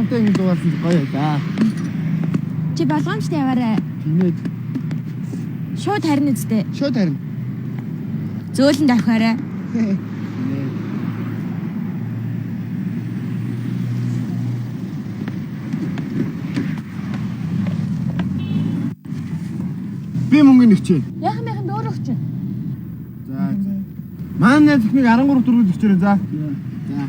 хамтаа ингэ дууссан гоё байлаа. Чи болгоомжтой яваарай. Тиймээд. Шууд харин үстэй. Шууд харин. Зөөлөн давхаарай. Би мөнгөний өгчээ. Яхан яхан өөр өгч. За. Манай техник 13 4 өгчээрэй за. За.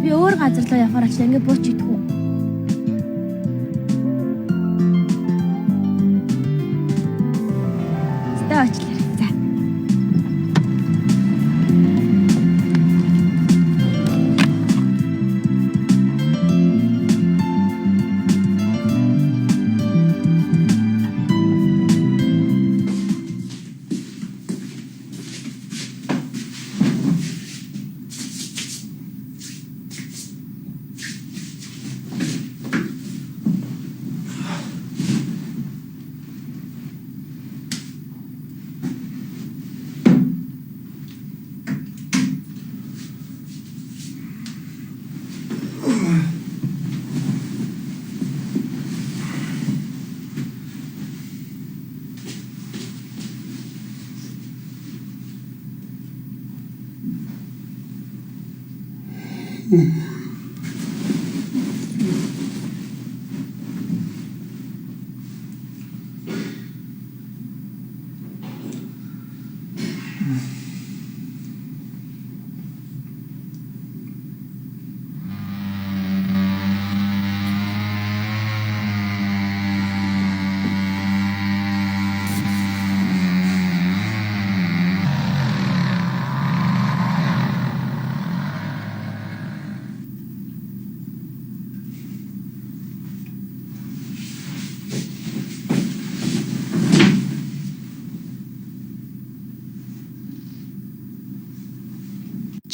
Би өөр газар руу явахаар ачлаа ингэ бууч идэх үү? Стаачлаа. За.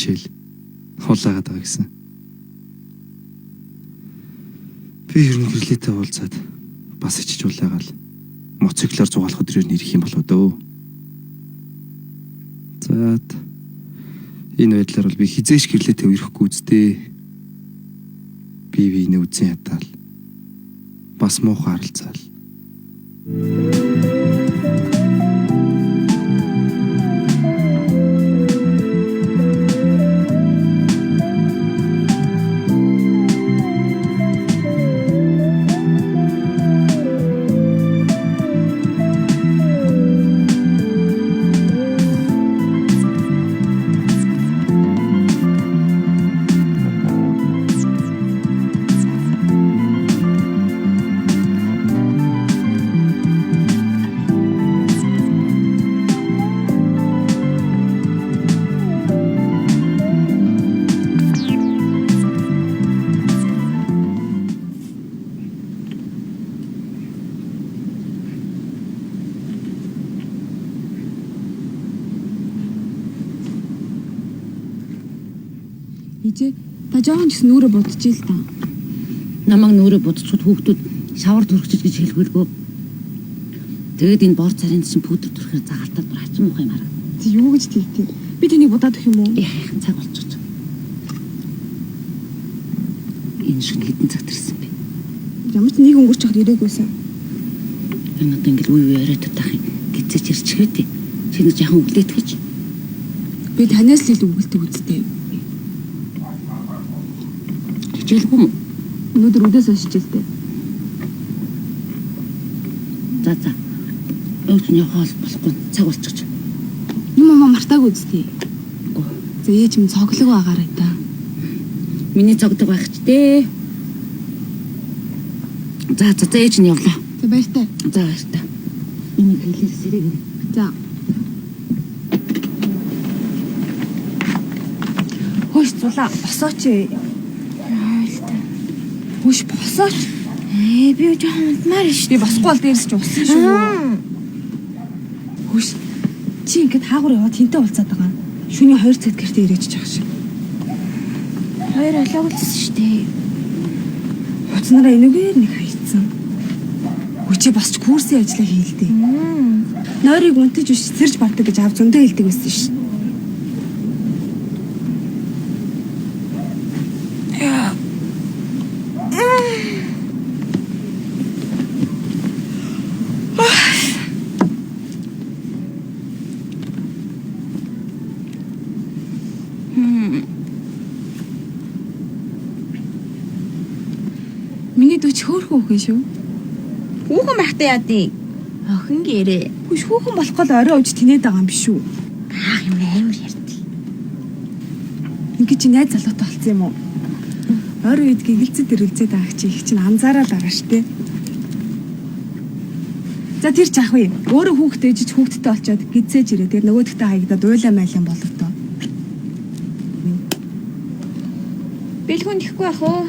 Чил хулаагаад байгаа гэсэн. Би ер нь гэрлээтэй уулзаад бас ичиж улаагаал моциклоор зугаалах өдрөөр нэрх юм болоо дөө. За энэ байдлаар бол би хизээш гэрлээтэй ирэхгүй үсттэй. Би биенээ үзэн ятаал. Бас муухай харалцаал. Ижээ та жоохон ч нүүрэ бодчих л та. Намайг нүүрэ бодчиход хүүхдүүд шавар түрхчих гэж хэлгүүлгөө. Тэгээд энэ бор царийн чинь пудр түрхээр загаалтаад бүр хачин муух юм хараа. Тэг юу гэж тэгтээ. Би тэнийг будаад өгөх юм уу? Яахан цаг болчихж. Энэ шиг хэдэн цаг төрсөн бэ? Ямар ч нэг өнгөрч хад ирээгүйсэн. Энэ одоо ингээл үе яриад таах юм. Гизэж ирчихвэ тий. Чи нэг яхан үглээд гэж. Би танаас л үгэлдэг үсттэй. Хичээлгүй юм. Өнөөдөр үдээс хичээлтэй. За. Өөч нь явах болохгүй цаг болчихж. Юм мартаагүй үсттэй. За ээж минь цоглог байгаарай та. Миний цогдог байх ч дээ. За ээж нь явлаа. За баяртай. За баяртай. Миний хэлээс сэрэг. За. Хөөш зулаа босооч. Хөөш босооч. Би жоохон унтмаар шүү. Би босгүй бол дээрс ч усан шүү. Хөөш чи ингээд хаагур яваад тэнтэй уулзаад байгаа. Шүний 2 цаг гэртээ ирээч чаах шиг. Хоёр олоогдсон шүү дээ. Хуцнараа энэгээр нэг хайцсан. Хүчээ босч курсын ажлаа хийлдээ. Нойрыг унтаж биш сэрж бардаг гэж аав зөндөө хэлдэг байсан ш. Миний дүүч хөөхөн өхөн шүү. Хүүхэн байхдаа яадیں۔ Охин гэрээ. Хүш хөөхөн болох гол орой ууж тинээд байгаа юм биш үү? Аах юм амар ярьдаг. Ингээ чи найз залуутай болсон юм уу? Орой үед гигэлцэд ирэлцээд байгаа чи их чинь анзаараад байгаа штэ. За тэр ч ах вэ. Өөрөө хүүхдээ ижиж хүүхдтэй олцоод гизээж ирээ. Тэр нөгөөдөгтэй хаягдаад уйлаа майлан болов доо. Бэлгүүн ихгүй ах уу?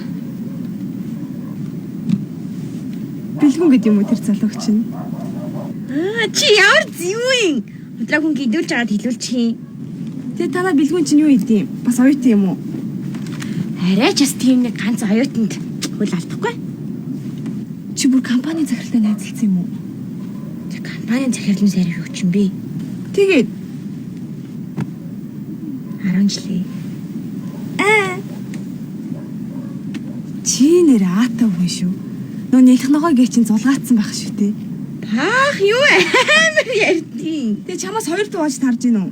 Бэлгүн гэдэг юм уу тэр залууч чинь? Чи ямар зүүн? Өдрөө хүн гидүүлж байгаад хэлүүлчих юм. Тэгээ танаа бэлгүн чинь юу идэм? Бас оюутан юм уу? Арай ч бас тийм нэг ганц оюутанд хөл алдахгүй. Чи бүр компани захиралтай найзалсан юм уу? Тэр компанийн захирлын сарих юу ч юм бэ? Тэгээд 10 жилээ. Чи нэр аатаа үгүй шүү. Нөө нэлэх ногоогээ чинь зулгаацсан байх шүү те. Аах юу амар ярьдیں۔ Тэгээ чамаас хоёр дуугаж тарж гин үү?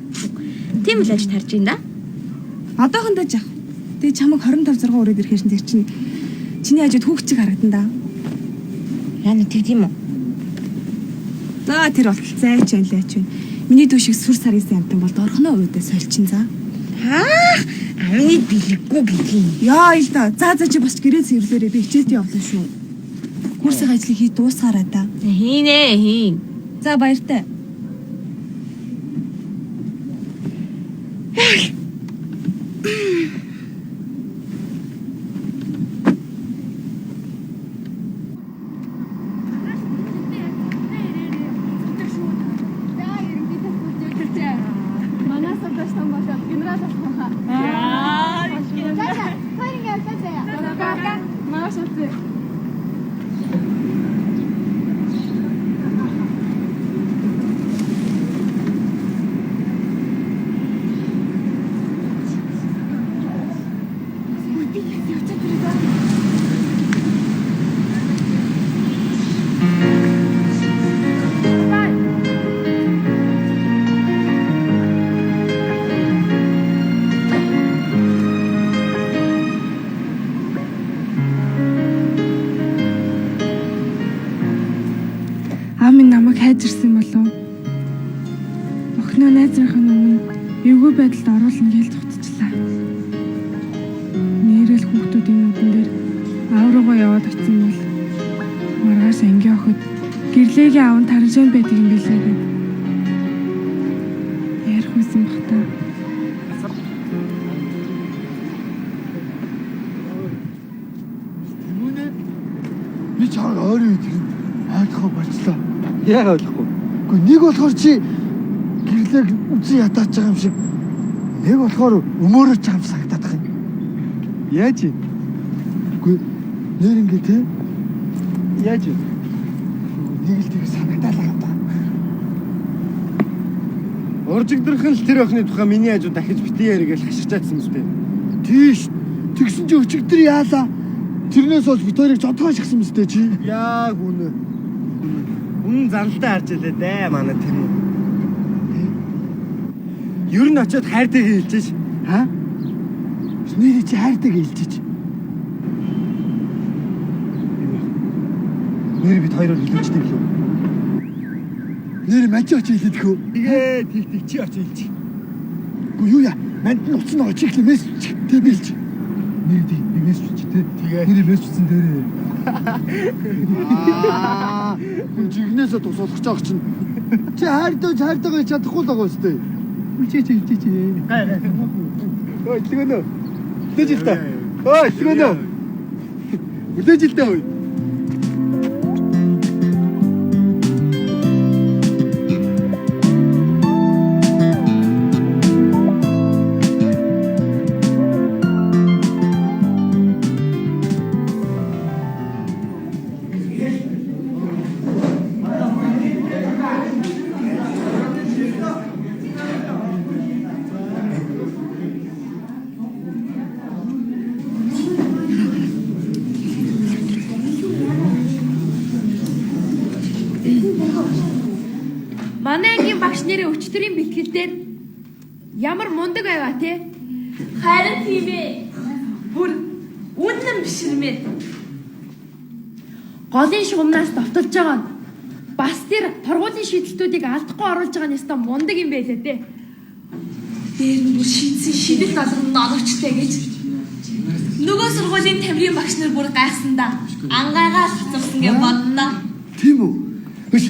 Тийм л ажил тарж ин да. Одоохондоо жах. Тэгээ чамаг 25 6 өрөөд ирэхээр тэр чинь чиний хажууд хүүхчиг харагдан да. Яна тэгдэм үү? За тэр болтол зайч байлаач вэ. Миний дүү шиг сүр сарын амтан бол дорхоноо уудаа сольчин за. Аах амны бэлэггүй гэдгийг. Яа ил да. За чи бас гэрээ цэвэрлээрээ би хичээлд явлаа шүү. Курсын ажлыг хий дуусгаарай да. Хийнэ хийн. За баяртай. Амин намайг хайж ирсэн болов. Охиноо найзынхаа өмнө эвгүй байдалд оруулна гэж зогтчлаа. Нэрэл хүүхдүүдийн нүдэн дээр аав руугаа яваад очсон бол маргааш ангийн охид гэрлээгийн аав нь тараншаан байдаг юм билээ гэв. Ярих байсан бах та. Би чамд ойрын үед ойлгох болчлоо. Яг ойлгохгүй. Гэхдээ нэг болохоор чи гэрлэг үзэн ятаач байгаа юм шиг. Нэг болохоор өмөрөөж байгаа юм санагдаад байна. Яаж юм? Үгүй нэр ингээ те. Яаж юм? Нэг л тийг санагдаад байгаа юм да. Уржигдрах нь тэр охины тухай миний хажуу дахиж битгий яриг гэж хаширчаадсан юм зү. Тийш. Тэгсэн чи өчигдөр яалаа. Тэрнээс бол бит хоёрыг жодгоо шигсэн юм зү чи. Яг үнэ. Үнэн заналтаа харж илээ дээ манай тэм. Ер нь очиод хайртайг хэлчихэж. Ха? Нэр чи хайртайг хэлчихэж. Нэр бид хоёроо хэлүүлжтэй билүү? Нэр мачи очиж хэлдэг хөө. Тэгээ тэг чи очиж хэлчих. Үгүй юу яа. Манд нь уцсан байгаа чи их мессеж тэг билж. Нэр ди мессеж чи тэг. Нэр мессежсэн дээрээ. Хүн жигнэсээ тусуулах чаах чинь. Чи хайртайгаа чадахгүй л байгаа үстэй. Чи. Гай. Ой, тэгэнэ. Үлээж л та. Ой, тэгэнэ. Үлээж л та ой. нэрээ өчтөрийн бэлтгэл дээр ямар мундаг байваа те. Харин тийм ээ. Бүр үнэн бишрэмээ. Голын шугамнаас довтолж байгаа нь бас тэр торгуулийн шийдэлтүүдийг алдахгүй оруулж байгаа нь яста мундаг юм байлээ те. Дээр нь бүр шийдсэн шийдэл болгоно оновчтой гэж. Нөгөө сургуулийн тамирын багш нар бүр гайхсандаа ангаагаа цацсан гэж бодно. Тийм үү? Биш.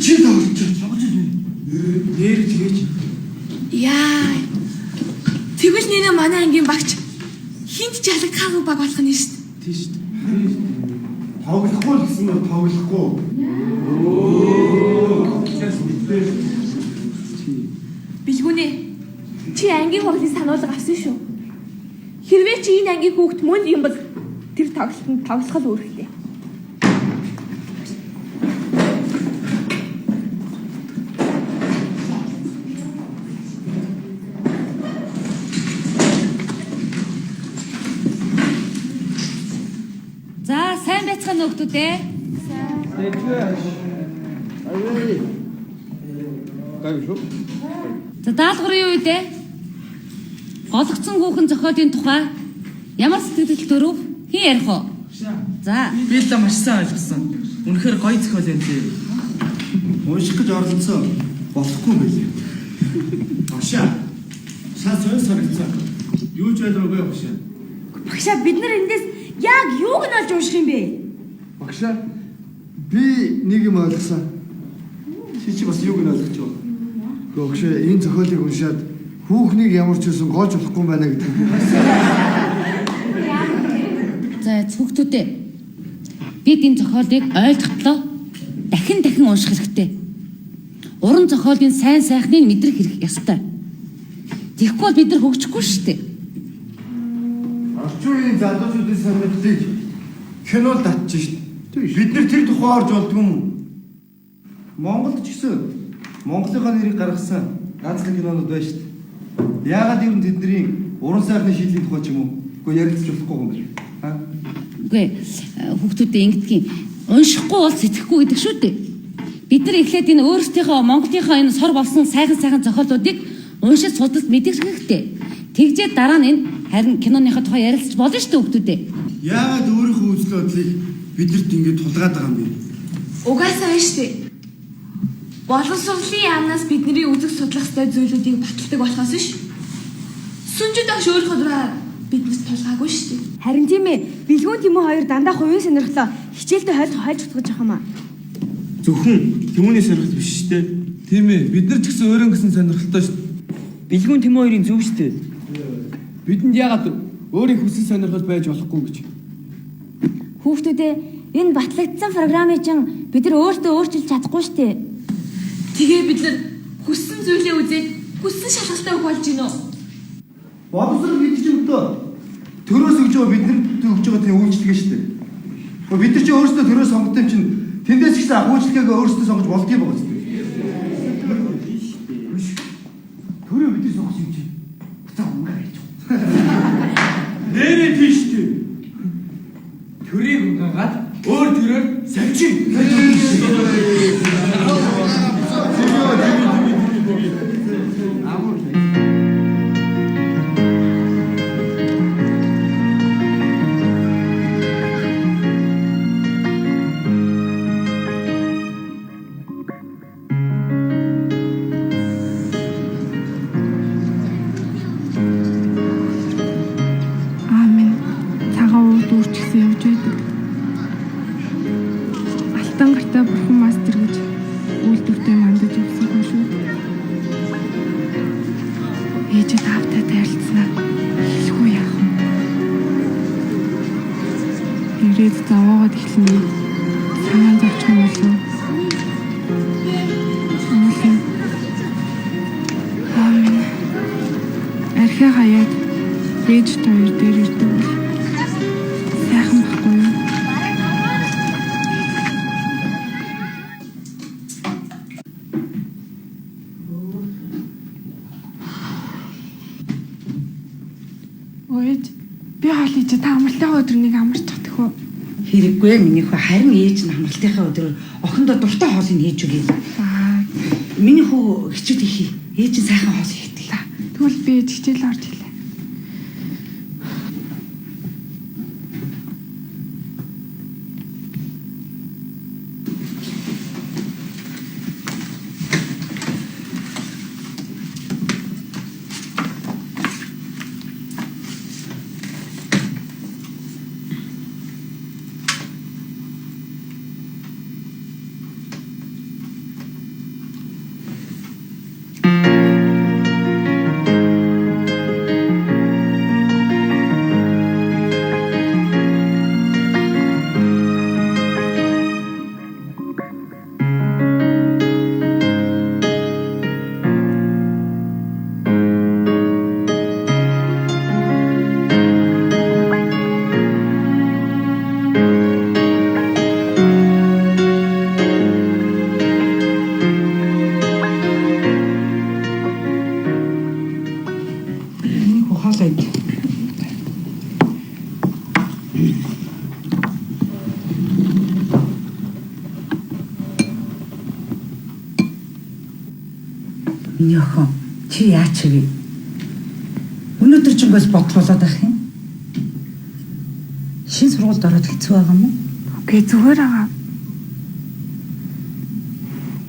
Чи тавч чогч нэр чигэж. Яа. Тэгвэл нэнэ манай ангийн багч хинт ч ялгахаагүй баг болох нь шүү дээ. Тийм шүү дээ. Тоглохгүй л гэсэн нь тоглохгүй. Билгүнэ. Чи ангийн хурлын сануулга авсан шүү. Хэрвээ чи энэ ангийн хүүхд мөн юм бол тэр тоглолтод тоглох л үүрэгтэй. За, сайн байцгаана хүүхдүүд ээ. За, даалгаврын үед гологцсон хүүхэн зохиолын тухай ямар сэтгэл төрөв? Хэн ярих вэ? За, Би л маш сайн ойлгосон. Үнэхээр гоё зохиол юм тий. Унших гэж оролцсон. Болохгүй юм байлээ. Башаа. Шаа сонь санагцсан. Юу ч ойлгоогүй башаа. Багшаа бид нар эндээс яг юуг нь олж унших юм бэ? Багшаа. Би нэг юм ойлгосон. Чи бас юуг нь ойлгож байна? Багшаа энэ зохиолыг уншаад хүүхнийг ямар ч үсэн гоож болохгүй байна гэдэг. за хүүхдүүд ээ. Бид энэ зохиолыг ойлгохлоо дахин унших хэрэгтэй. Уран зохиолын сайн сайхныг мэдрэх хэрэг ёстой. Тэгэхгүй бол бид нар хөгжихгүй шүү дээ. Орчин үеийн залуучуудын санаадлыг кинод татчих шít. Бид нар тэр тухай орж болдгүй юм. Монголд ч гэсэн Монголынхаа нэрийг гаргасан ганцхан кинонууд байна шít. Яагаад юм тэдний уран сайхны шийдлийн тухай ч юм уу? Гэхдээ ярилцж болохгүй юм байна. Үгүй хүүхдүүдээ ингэдгийн уншихгүй бол сэтгэхгүй гэдэг шүү дээ. Бид нар эхлээд энэ өөрсдийнхөө Монголынхоо энэ сор болсон сайхан зохиолуудыг уншиж судалж мэдэх хэрэгтэй. Тэгжээ дараа нь энэ харин киноныхоо тухай ярилцж болно шүү дээ хүүхдүүдээ. Яагаад өөрийнхөө үзэл бодлыг бидэрт ингэж тулгаад байгаа юм бэ? Угаасаа шүү дээ. Боловсролын яамнаас бидний үзэг судлах ёстой зүйлүүдийг баталдаг болохоос ш. Сүнжид агш өөрийнхөө дураар биднээс тулгаагүй шүү дээ. Харин тийм ээ. Билгүүн Тэмүү хоёр дандаа хувийн сонирхлоо хичээлдээ хайлж утгаж байгаа юм аа. Зөвхөн Тэмүүний сонирхол биш шүү дээ. Тийм ээ. Бид нар ч гэсэн өөрөө гэсэн сонирхолтой шүү. Билгүүн Тэмүү хоёрын зөв шүү дээ. Бидэнд яагаад өөрийн хүсэл сонирхол байж болохгүй гэж. Хүүхдүүдээ энэ батлагдсан програмыг чинь бид нар өөртөө өөрчилж чадахгүй шүү дээ. Тэгээ бид нар хүссэн зүйлээ үзээд хүссэн шалгалтаа өгүүлж гинөө. Боловсрол гэдэг чинь өдөө төрөөс өгж байгаа бид нар өгж байгаа тийм үйлчлэгээ шүү дээ. Бид нар чи өөрсдөө төрөө сонгох юм чинь тэндээс ихсэн ахуйчлэгээ өөрсдөө сонгож болдгийм байгаа шүү дээ. Төрөө бидний сонгох юм чинь буцаа унгаа гэж. Нэрээ тийш дээ. Төрийг унгаагаад өөр төрөөр савчин. Аамен. Цагаан ууд үрчгсэн явж байдаг. Алтан гартай бурхан мастер гэж үйлдвэртэй мандаж явсан хүн шүү. Ээжээ тавтай тайлцнаа. Хэлгүй яах вэ? Ирээд заваагаад эхлэнэ. Санаан зовчих юм болов. Аамен. Архиа хаяад ээж хоёр дээр ирдэг бол сайхан байхгүй юу? Өөд би хоолой чи та амралтайгаа өдөр нэг амарч чадах уу? Хэрэггүй минийхөө харин ээж нь амралтынхаа өдөр охиндоо дуртай хоолыг хийж өгье. Миний хүү хичээд ихий. Ээж нь сайхан хоол хийдэг. Тэгвэл би хичээл орж хэлээ. Миний охин чи яач вэ? Өнөөдөр ч ингээс бодлуулаад байх юм. Шинэ сургуульд ороод хэцүү байгаа юм уу? Үгүй зүгээр байгаа.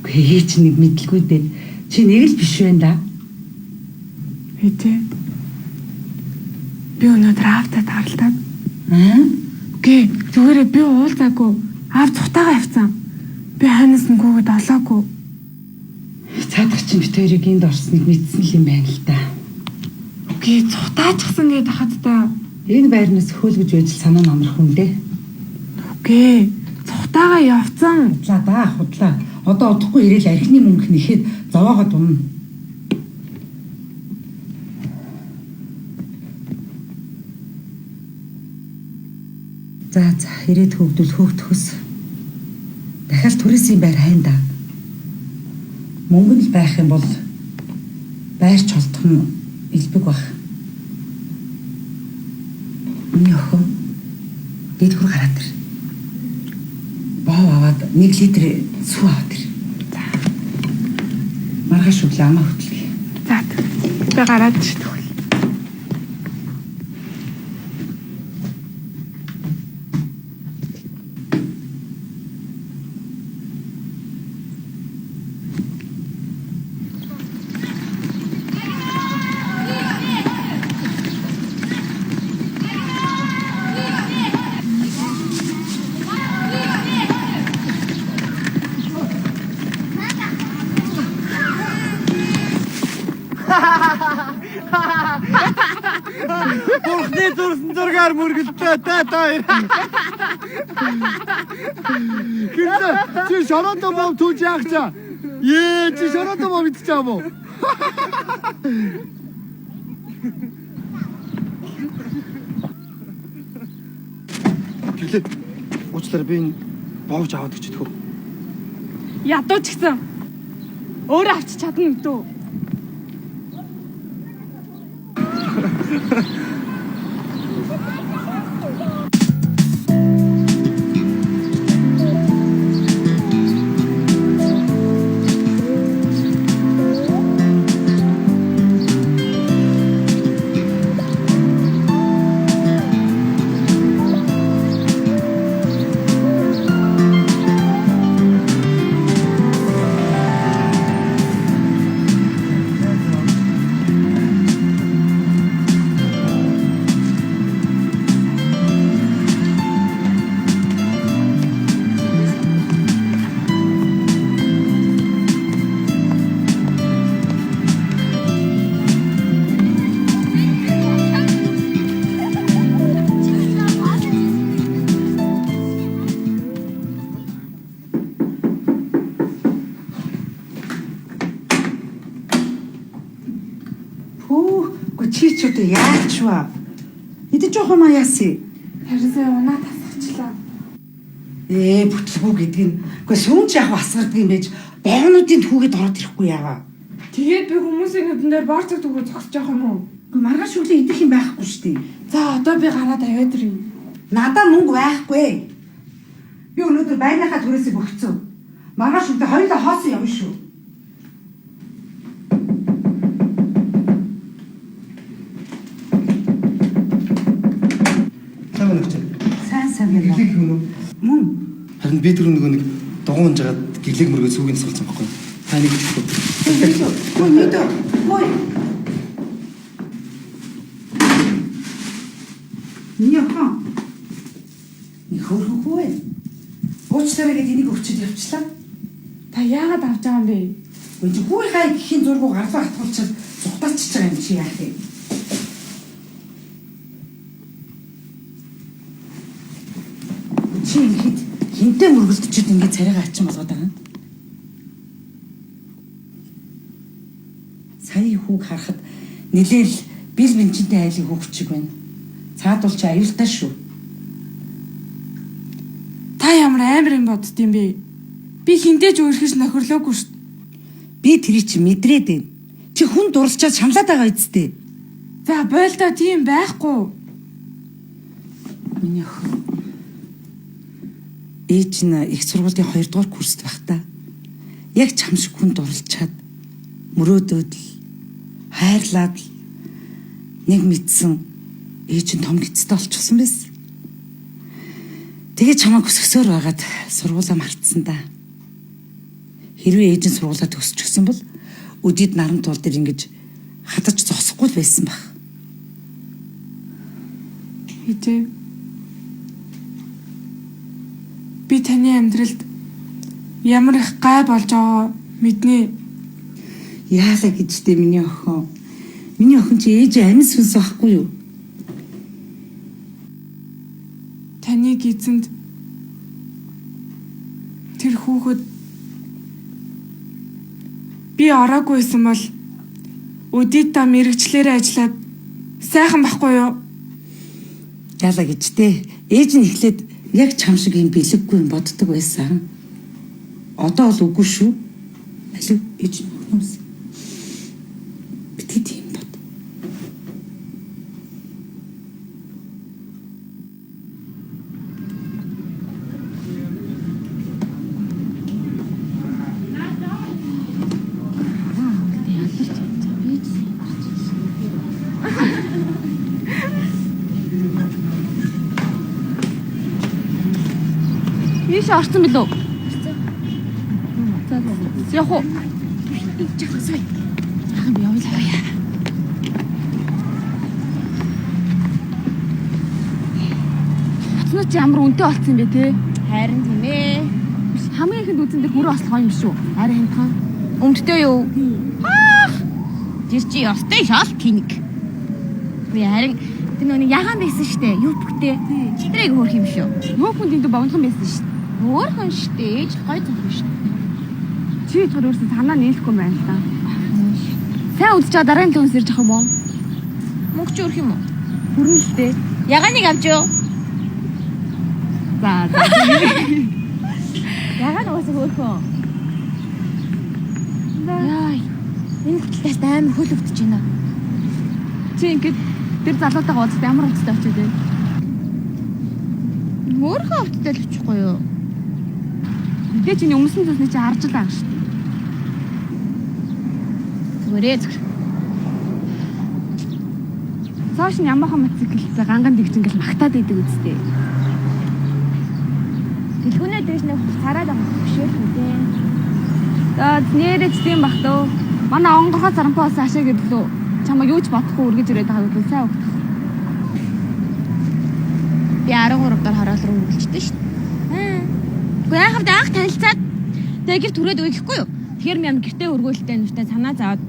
Үгүй чи нэг мэдлгүй дээ. Чи нэг л биш байна да. Хэвээ. Би өнөөдөр аавтай тааралдаад. Үгүй зүгээрээ би уулзаагүй. Аав цухтаага явцсан. Би ханаас нүгөөд олоогүй. Цаадах чинь бит хоёрыг энд орсныг мэдсэн л юм байна л да. Үгүй цухтаачихсан гээд хахад та. Энэ байрнаас хөөлгөж байж санаа нь амарх хүн дээ. Үгүй цухтаага явцсан. Худлаа да худлаа. Одоо удахгүй ирээл архины мөнгө нэхэд зовоогоо дунна. За ирээд хөвгдөл хөөгдөхөс. Дахиад түрээсийн байр хайн да. Мөнгө нь байх юм бол байрч холдох нь илбэг баг. Миний охин дэд хөр гараад ир. Боо аваад 1 литр сүү аваад ир. За. Маргааш өглөө амаа хөтлөе. За. Би гараад ир тэгвэл. Бурхны зурсан зургаар мөргөлтэй та хоёр. Гэрээ чи шорондоо мом түүж яах чаа? Чи шорондоо мом идчих чаа мó? Гэлээ. Уучлаарай би энэ боовж аваад гэж төгөө. Ядуу ч гэсэн өөрөө авчиж чадна гэдэг. Чи ч одоо яач вэ? Идэж жоох юм яаси? Харинсаа унаа тасгачлаа. Бүтлгүү гэдэг нь үгүй сүүнч яг асгардаг юм байж боонуудын түүгээд ороод ирэхгүй яаваа. Тэгээд би хүмүүсийн нүдэн дээр борцог түгөө зогсож явах юм уу? Үгүй маргааш өглөө идэх юм байхгүй шүү дээ. За одоо би гараад аваад ирнэ. Надаа мөнгө байхгүй. Би өнөөдөр байрныхаа түрээсээ бөхцөө. Маргааш өдөө хоёулаа хоосон явна шүү. Сайн байна уу? Сайн байна. Гэлэг юм уу? Мөн. Харин би түрүү нөгөө нэг дугуйн жагаад гэлэг мөргөө сүүгийн суулсан байхгүй. Та нэг хэлэхгүй. Ой. Ньяха. Нихөрхөө. Уучлаарай гэдэг энийг өвчөд явчлаа. Та яагаад авч байгаа юм бэ? Үгүй хүү хай гэхийн зургуу гарлаа хатгуулчаад зугтаачихж байгаа юм чи яах вэ? Чи ингэж хинтээ мөргөлдөж ингэж царайгаа ачин болгоод байгаа юм. Сая хүүг харахад нэлээл бил бэнчинтэй айлын хүүг чиг байна. Цаадуул чи аюултай шүү. Та ямар амар юм бодд юм бэ? Би хинтээж өөрхөж нөхөрлөөгүй шүү. Би тэрий чи мэдрээд байна. Чи хүн дурлчаад шамлаад байгаа үсттэй. За бойлдоо тийм байхгүй. Миний охин. Ээж нь их сургуулийн 2 дугаар курст байхдаа яг чам шиг хүн дурлчаад мөрөөдөөд л хайрлаад л нэг мэдсэн ээж нь том гэцтэй олчихсон байсан. Тэгээ чамаа өсгсөөр байгаад сургуулаа мартсан да. Хэрвээ ээж нь сургуулаа төгсчихсөн бол өдид наран туул дээр ингэж хатаж зогсохгүй л байсан баг. Хичээ. Би таны амьдралд ямар их гай болж байгаа мэднэ. Яалаа гэжтэй миний охин. Миний охин чи ээж амин сүнс байхгүй юу? Таны гизэнд тэр хүүхэд би ороагүйсэн бол өдийдээ мэрэгчлэрээ ажиллаад сайхан байхгүй юу? Яалаа гэжтэй ээж нь эхлээд яг чам шиг юм бэлэггүй юм боддог байсан. Одоо бол үгүй шүү. Алив ээж хүмүүс. Битгий тийм бод. Ийш орсон билүү? Явах уу? Жахсай. Хаан би явлаа. Хатнууч ямар үнэтэй болцсон бэ те? Харин тийм ээ. Хамгийн ихэнд үзэн дээр хүрээ ослох юм шүү. Арай хямдхан. Өмдтэй юу? Тэр чи ёстой шал киник. Би харин тэр нүг ягаан байсан штэ. Юу бөхтэй. Хитрэг хөөх юм шүү. Юу хүн дэндүү богинохан байсан штэ. Өөрхөн штэ. Ээж гой зөвхөн штэ. Чи тэр өөрсдөө танаа нийлэхгүй байна л да. Сайн үзчихээ дараагийн л үнсэрж ах юм уу? Мөнгө чи өрх юм уу? Хүрнэ л дээ. Ягааныг авч юу? За. Ягаан уусаа хөөхөө. Яй. Энэ талаас амар хөлөвдөж байна. Чи ингэж тэр залуутайгаа уулзсан ямар уулзтай очиж байна? Өөрхөн өвдөлтэй л очихгүй юу? Мэдээ чиний өмсөн зүйлсний чи харж л байгаа шүү дээ. Зүгээрээ зүгэр. Цааш нь ямаахан мотоциклтэй ганган дэгжингэл магтаад идэг үстэй. Дэлгүүнээ дэж нэг цараад байгаа хөшөөл үдээ. За нэрэж тийм бах дөө. Манай онгохоо зарампаас ашаа гэрлөө. Чамаа юу ч бодохгүй үргэж ирээд байгаа үгүй сайн үг. Би 13 дор хороол руу үргэлжтэй шүү дээ. Гэхдээ яхав даах танилцаад тэгээ гэр түрээд үйхгүй юу? Тэгэхээр минь гэртээ өргөөлтэй нүртэй санаа зовоод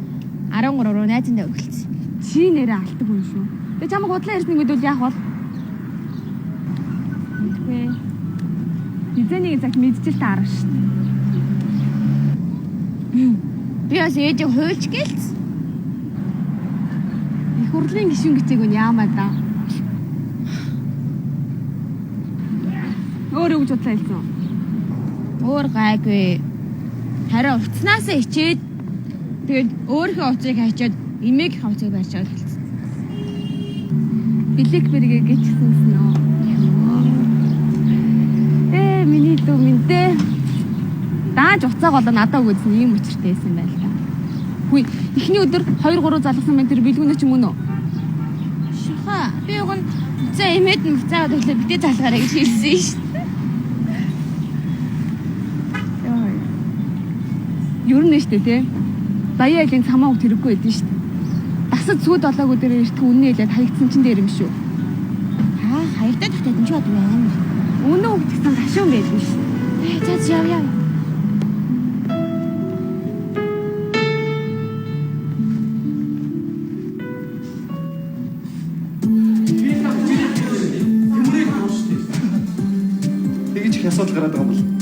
13 руу найзандаа өргөлцсөн. Чи нэрээ алтдаг хүн шүү. Тэгээ чамаг худлаа ярьсныг мэдвэл яах бол? Мэдгүй. Хизээний цагт мэдчихэл таарах шүү дээ. Би бас ээжийг хуйлч гэлц. Их хурлын гишүүн гэцээг нь яамаа да. Өөр үг бодлоо хэлсэн. Өөр гайгүй. Харин уцнаасаа ичээд тэгээд өөрийнхөө уцыг хачаад эмээгийнхээ уцыг барьчаад хэлсэн. Билек бэргээ гэчихсэн нөө. Миний дүү минь дээ. Дааж уцааг болоо надад өгөөсөн ийм учиртай байсан байл та. Хүй, эхний өдөр 2 3 залгасан байна тэр бэлгүүнэ ч юм уу? Шуха. Би уг нь за эмээд нь буцаад өглөө битээ залгаарай гэж хэлсэн шүү. Юу нэ штэ те. Баяа айлын цамааг тэрэггүй байдэн штэ. Дасад сүд олоогүй дээр иртг үнэ хэлээд хаягдсан чин дээр юм шүү. Аа, хаягдаад ихтэй энэ ч бод байна. Үнэ өгдөгсөн гашуун байдэн штэ. За яв. Тэгж их асуудал гараад байгаа юм бол